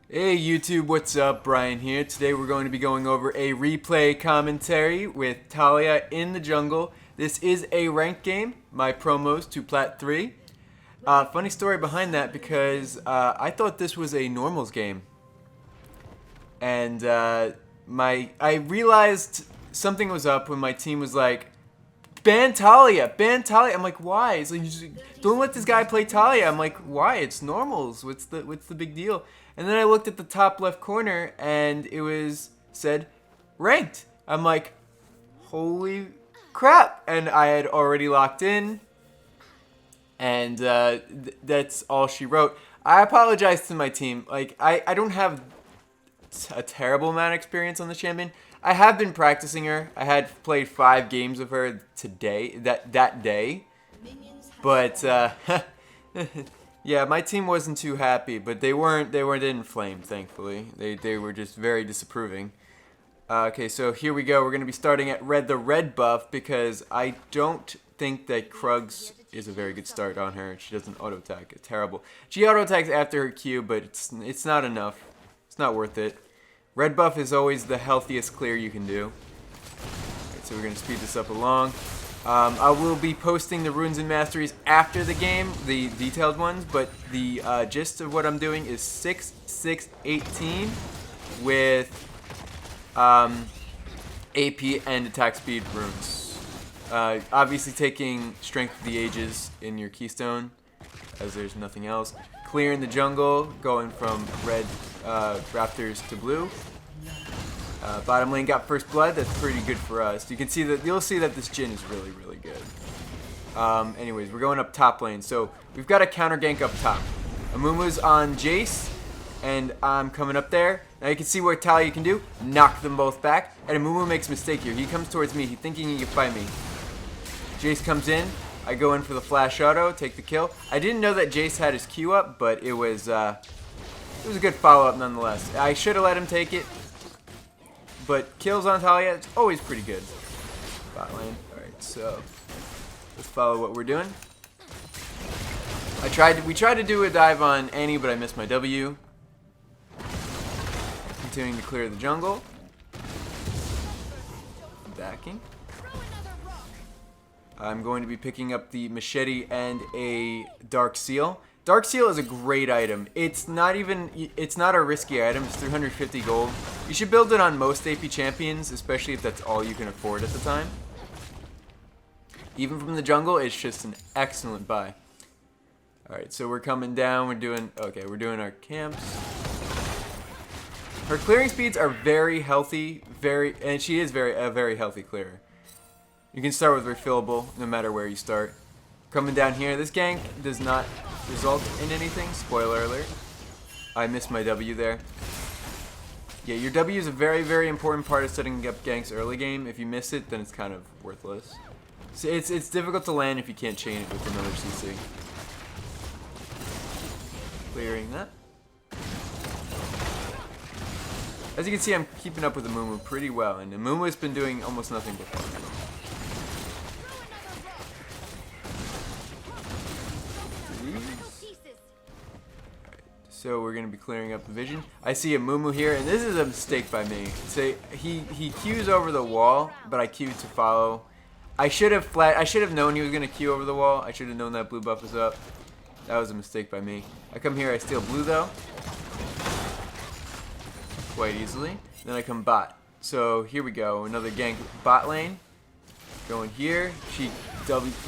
Hey YouTube, what's up? Brian here. Today we're going to be going over a replay commentary with Taliyah in the jungle. This is a ranked game. My promos to Plat 3. Funny story behind that because I thought this was a normals game. And I realized something was up when my team was like, ban Taliyah, ban Taliyah. I'm like, why? It's like, don't let this guy play Taliyah. I'm like, why? It's normals. What's the big deal? And then I looked at the top left corner and it was said ranked. I'm like, holy crap! And I had already locked in, and that's all she wrote. I apologize to my team. Like, I don't have a terrible amount of experience on the champion. I have been practicing her. I had played 5 games of her today, that day. But yeah, my team wasn't too happy, but they weren't inflamed, thankfully. They were just very disapproving. Okay, so here we go. We're going to be starting at the red buff because I don't think that Krugs is a very good start on her. She doesn't auto attack. Terrible. She auto attacks after her Q, but it's not enough. It's not worth it. Red buff is always the healthiest clear you can do. Right, so we're going to speed this up along. I will be posting the runes and masteries after the game, the detailed ones, but the gist of what I'm doing is 6-6-18 with AP and attack speed runes. Obviously taking Strength of the Ages in your keystone, as there's nothing else. Clearing the jungle, going from red raptors to blue. Bottom lane got first blood. That's pretty good for us. You'll see that this Jhin is really, really good. Anyways, we're going up top lane. So we've got a counter gank up top. Amumu's on Jace, and I'm coming up there. Now you can see what Taliyah can do. Knock them both back. And Amumu makes a mistake here. He comes towards me. He's thinking he can fight me. Jace comes in. I go in for the flash auto, take the kill. I didn't know that Jace had his Q up, but it was a good follow-up nonetheless. I should have let him take it. But kills on Taliyah, it's always pretty good. Bot lane. Alright, so let's follow what we're doing. We tried to do a dive on Annie, but I missed my W. Continuing to clear the jungle. Backing. I'm going to be picking up the machete and a dark seal. Dark Seal is a great item. It's not a risky item. It's 350 gold. You should build it on most AP champions, especially if that's all you can afford at the time. Even from the jungle, it's just an excellent buy. Alright, so we're coming down. We're doing our camps. Her clearing speeds are very healthy, and she is a very healthy clearer. You can start with refillable no matter where you start. Coming down here, this gank does not result in anything. Spoiler alert. I missed my W there. Yeah, your W is a very, very important part of setting up ganks early game. If you miss it, then it's kind of worthless. So it's difficult to land if you can't chain it with another CC. Clearing that. As you can see, I'm keeping up with Amumu pretty well, and Amumu has been doing almost nothing before. So we're going to be clearing up the vision. I see a Mumu here, and this is a mistake by me. So he Qs over the wall, but I Q'd to follow. I should have known he was going to Q over the wall. I should have known that blue buff was up. That was a mistake by me. I come here, I steal blue though. Quite easily. Then I come bot. So here we go. Another gank bot lane. Going here. She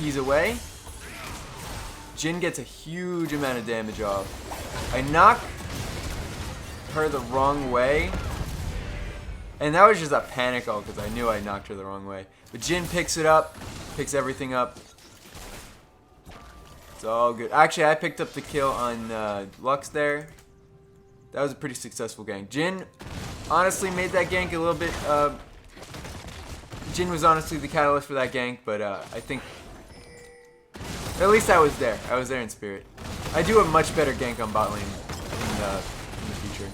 E's away. Jhin gets a huge amount of damage off. I knock her the wrong way. And that was just a panic ult because I knew I knocked her the wrong way. But Jhin picks it up. Picks everything up. It's all good. Actually, I picked up the kill on Lux there. That was a pretty successful gank. Jhin honestly made that gank a little bit... Jhin was honestly the catalyst for that gank, but I think... At least I was there. I was there in spirit. I do a much better gank on bot lane in the future.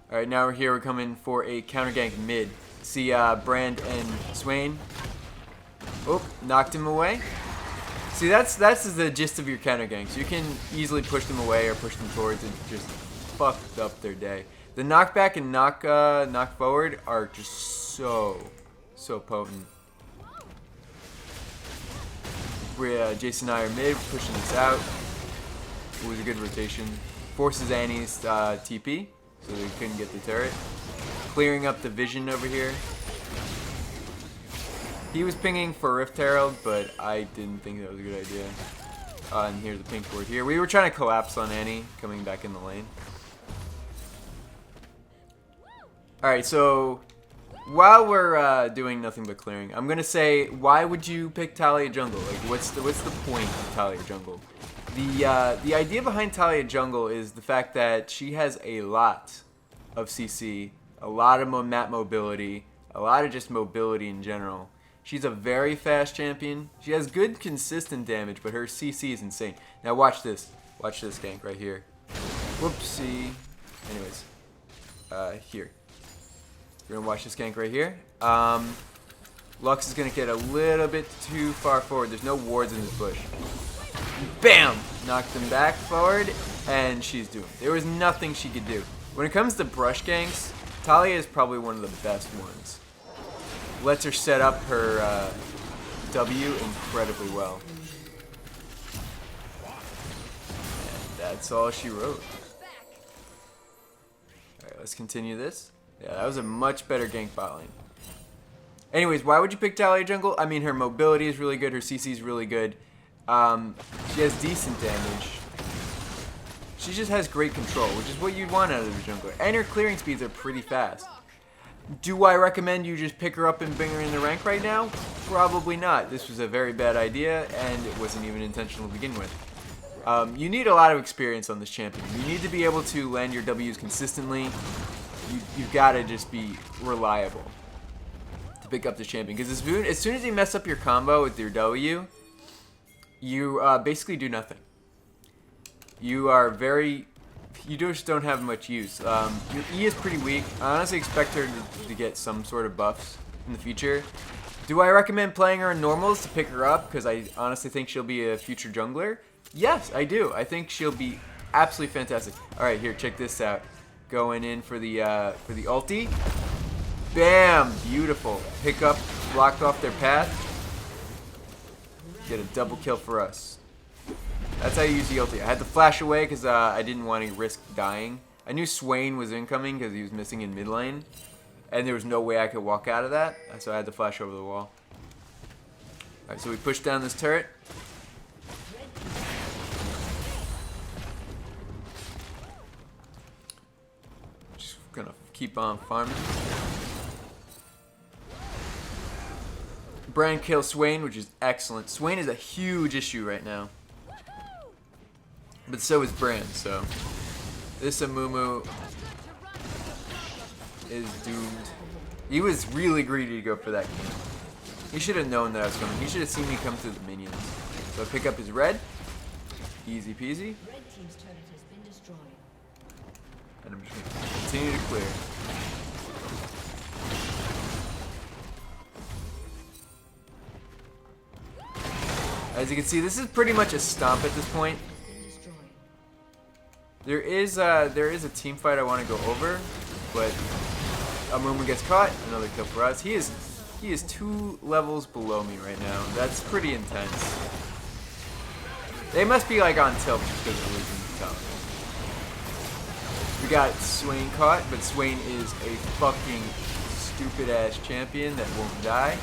Alright, now we're here. We're coming for a counter gank mid. See Brand and Swain. Oh, knocked him away. See, that's the gist of your counter ganks. You can easily push them away or push them towards and just fuck up their day. The knockback and knock forward are just so potent. Jason and I are mid, pushing this out. It was a good rotation. Forces Annie's TP, so they couldn't get the turret. Clearing up the vision over here. He was pinging for Rift Herald, but I didn't think that was a good idea. And here's the pink ward here. We were trying to collapse on Annie, coming back in the lane. Alright, so while we're doing nothing but clearing, I'm gonna say, why would you pick Taliyah jungle? Like, what's the point of Taliyah jungle? The idea behind Taliyah jungle is the fact that she has a lot of CC, a lot of map mobility, a lot of just mobility in general. She's a very fast champion. She has good consistent damage, but her CC is insane. Now watch this. Watch this gank right here. Whoopsie. Anyways, here. We're gonna watch this gank right here. Lux is gonna get a little bit too far forward. There's no wards in this bush. Bam! Knocked him back forward, and she's doomed. There was nothing she could do. When it comes to brush ganks, Taliyah is probably one of the best ones. Lets her set up her W incredibly well. And that's all she wrote. Alright, let's continue this. Yeah, that was a much better gank bot lane. Anyways, why would you pick Taliyah jungle? I mean, her mobility is really good, her CC is really good. She has decent damage. She just has great control, which is what you'd want out of the jungler. And her clearing speeds are pretty fast. Do I recommend you just pick her up and bring her in the rank right now? Probably not. This was a very bad idea, and it wasn't even intentional to begin with. You need a lot of experience on this champion. You need to be able to land your Ws consistently. You've got to just be reliable to pick up this champion. Because as soon as you mess up your combo with your W, you basically do nothing. You just don't have much use. Your E is pretty weak. I honestly expect her to get some sort of buffs in the future. Do I recommend playing her in normals to pick her up? Because I honestly think she'll be a future jungler. Yes, I do. I think she'll be absolutely fantastic. All right, here, check this out. Going in for the ulti. Bam! Beautiful. Pick up, blocked off their path. Get a double kill for us. That's how you use the ulti. I had to flash away because I didn't want to risk dying. I knew Swain was incoming because he was missing in mid lane. And there was no way I could walk out of that. So I had to flash over the wall. Alright, so we push down this turret. Just gonna keep on farming. Bran kills Swain, which is excellent. Swain is a huge issue right now. But so is Bran, so this Amumu is doomed. He was really greedy to go for that game. He should have known that I was coming. He should have seen me come through the minions. So I pick up his red. Easy peasy. And I'm just going to continue to clear. As you can see, this is pretty much a stomp at this point. There is a team fight I want to go over, but Amumu gets caught. Another kill for us. He is 2 levels below me right now. That's pretty intense. They must be like on tilt just because they're losing the top. We got Swain caught, but Swain is a fucking stupid ass champion that won't die.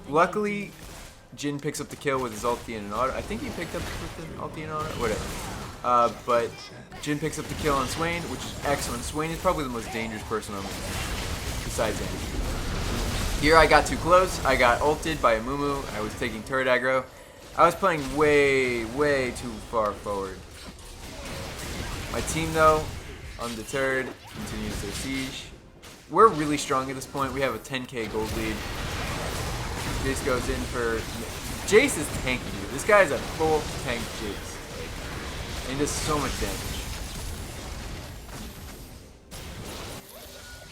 Luckily, Jin picks up the kill with his ulti and an auto. I think he picked up with an ulti and auto. Whatever. But Jin picks up the kill on Swain, which is excellent. Swain is probably the most dangerous person on the team, besides Annie. Here I got too close. I got ulted by Amumu. I was taking turret aggro. I was playing way too far forward. My team, though, undeterred, continues their siege. We're really strong at this point. We have a 10k gold lead. Jace goes in for... Jace is tanky, dude. This guy is a full tank Jace. And he does so much damage.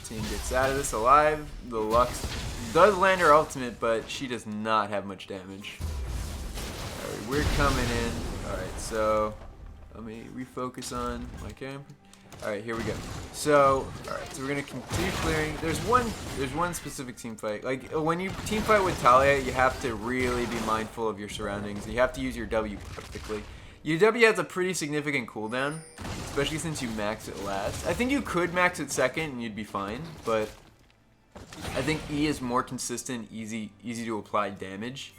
Team gets out of this alive. The Lux does land her ultimate, but she does not have much damage. we're coming in. Alright, so let me refocus on my camera. Alright, here we go. So, alright, so we're gonna continue clearing. There's one specific team fight. Like, when you team fight with Taliyah, you have to really be mindful of your surroundings. You have to use your W perfectly. Your W has a pretty significant cooldown, especially since you max it last. I think you could max it second and you'd be fine, but I think E is more consistent, easy to apply damage.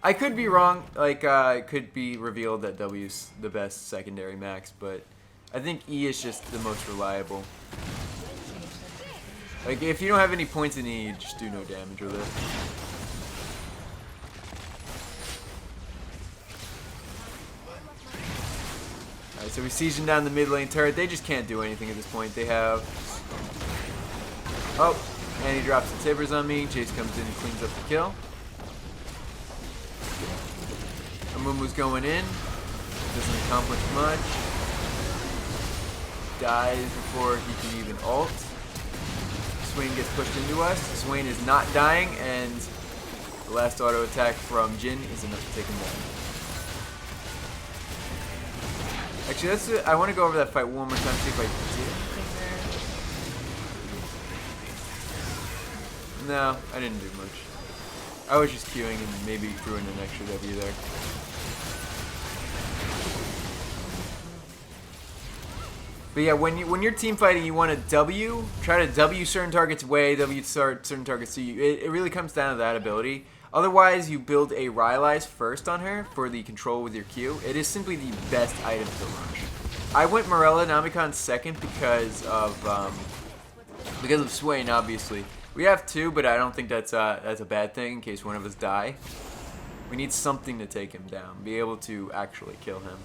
I could be wrong, like, it could be revealed that W's the best secondary max, but I think E is just the most reliable. Like, if you don't have any points in E, you just do no damage with it. Alright, so we're sieging down the mid lane turret. They just can't do anything at this point. They have... Oh, and he drops the tibbers on me. Jace comes in and cleans up the kill. Amumu's going in. Doesn't accomplish much. Dies before he can even ult. Swain gets pushed into us. Swain is not dying, and the last auto attack from Jhin is enough to take him down. Actually, I want to go over that fight one more time, see if I did anything there. No, I didn't do much. I was just queuing and maybe threw in an extra W there. But yeah, when you're team fighting, you want to W, try to W certain targets away, W certain targets to you. It really comes down to that ability. Otherwise, you build a Rylai's first on her for the control with your Q. It is simply the best item to rush. I went Morella Namicon second because of Swain, obviously. We have two, but I don't think that's a bad thing in case one of us die. We need something to take him down, be able to actually kill him.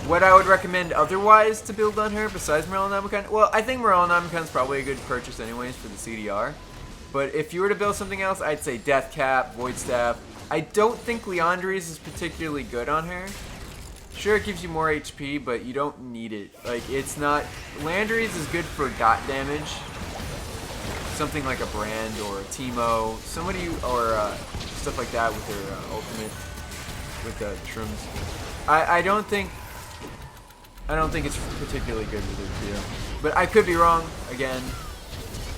What I would recommend otherwise to build on her besides Morella Namicon, well, I think Morella Namicon is probably a good purchase anyways for the CDR. But if you were to build something else, I'd say Death Cap, Void Staff. I don't think Liandry's is particularly good on her. Sure, it gives you more HP, but you don't need it. Like, it's not... Liandry's is good for dot damage. Something like a Brand or a Teemo. Somebody, or stuff like that with their ultimate, with the shrooms. I don't think it's particularly good with her too. But I could be wrong, again.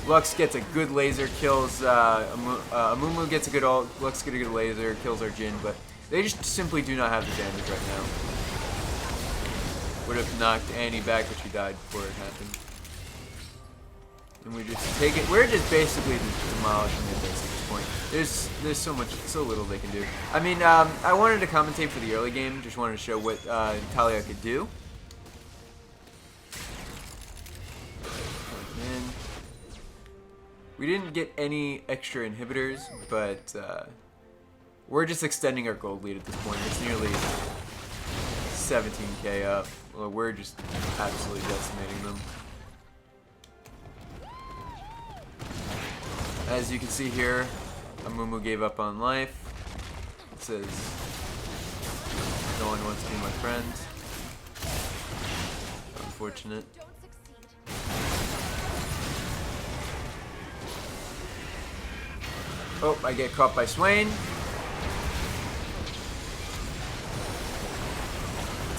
Lux gets a good laser, kills, Amumu gets a good ult, Lux gets a good laser, kills our Jhin, but they just simply do not have the damage right now. Would have knocked Annie back, but she died before it happened. And we just take it, we're just basically demolishing their base at this point. There's so little they can do. I mean, I wanted to commentate for the early game, just wanted to show what Taliyah could do. We didn't get any extra inhibitors, but we're just extending our gold lead at this point. It's nearly 17k up. Well, we're just absolutely decimating them. As you can see here, Amumu gave up on life. It says, no one wants to be my friend. Unfortunate. Oh, I get caught by Swain.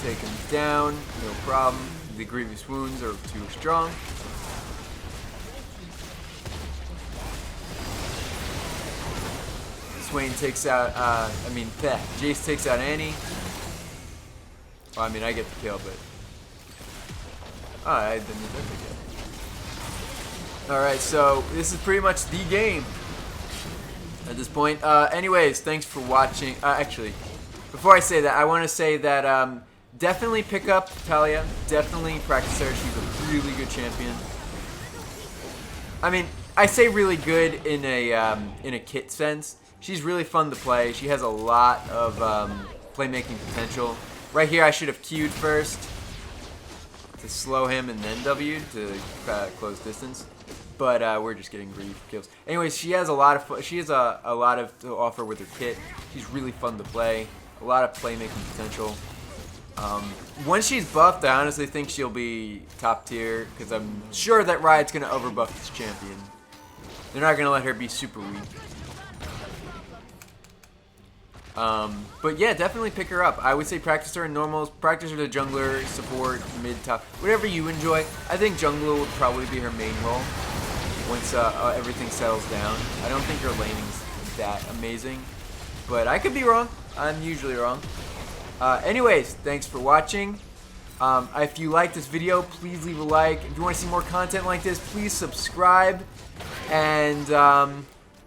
Take him down, no problem. The grievous wounds are too strong. Swain takes out, Jace takes out Annie. Well, I mean, I get the kill, but... Oh, I didn't deserve the kill. Alright, so this is pretty much the game at this point. Anyways, thanks for watching. Actually, before I say that, I want to say that definitely pick up Taliyah. Definitely practice her. She's a really good champion. I mean, I say really good in a kit sense. She's really fun to play. She has a lot of playmaking potential. Right here, I should have Q'd first to slow him and then W'd to close distance. But we're just getting greedy kills. Anyways, she has a lot of to offer with her kit. She's really fun to play. A lot of playmaking potential. Once she's buffed, I honestly think she'll be top tier because I'm sure that Riot's gonna overbuff this champion. They're not gonna let her be super weak. But yeah, definitely pick her up. I would say practice her in normals, practice her to jungler, support, mid, top, whatever you enjoy. I think jungler would probably be her main role once everything settles down. I don't think her laning's that amazing, but I could be wrong. I'm usually wrong. Anyways, thanks for watching. If you like this video, please leave a like. If you want to see more content like this, please subscribe. And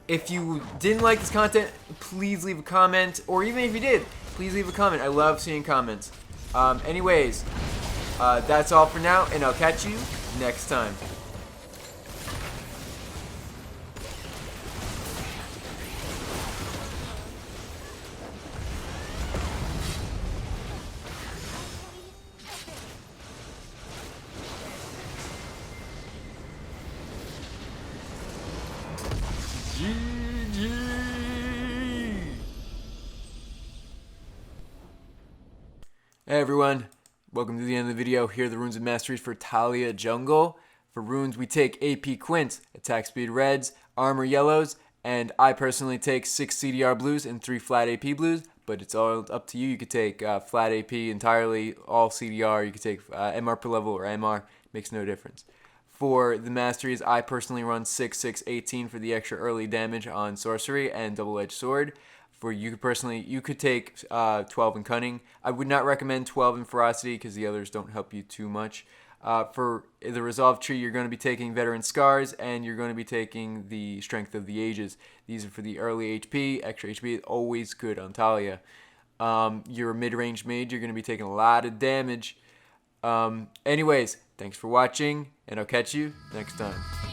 if you didn't like this content, please leave a comment. Or even if you did, please leave a comment. I love seeing comments. Anyways, that's all for now, and I'll catch you next time. GG! Hey everyone, welcome to the end of the video. Here are the runes and masteries for Taliyah Jungle. For runes, we take AP Quints, attack speed reds, armor yellows, and I personally take 6 CDR blues and 3 flat AP blues, but it's all up to you. You could take flat AP entirely, all CDR, you could take MR per level or MR, makes no difference. For the masteries, I personally run 6, 6, 18 for the extra early damage on sorcery and double-edged sword. For you personally, you could take 12 in cunning. I would not recommend 12 in ferocity because the others don't help you too much. For the resolve tree, you're going to be taking veteran scars and you're going to be taking the strength of the ages. These are for the early HP, extra HP, always good on Taliyah. You're a mid-range mage, you're going to be taking a lot of damage. Anyways, thanks for watching, and I'll catch you next time.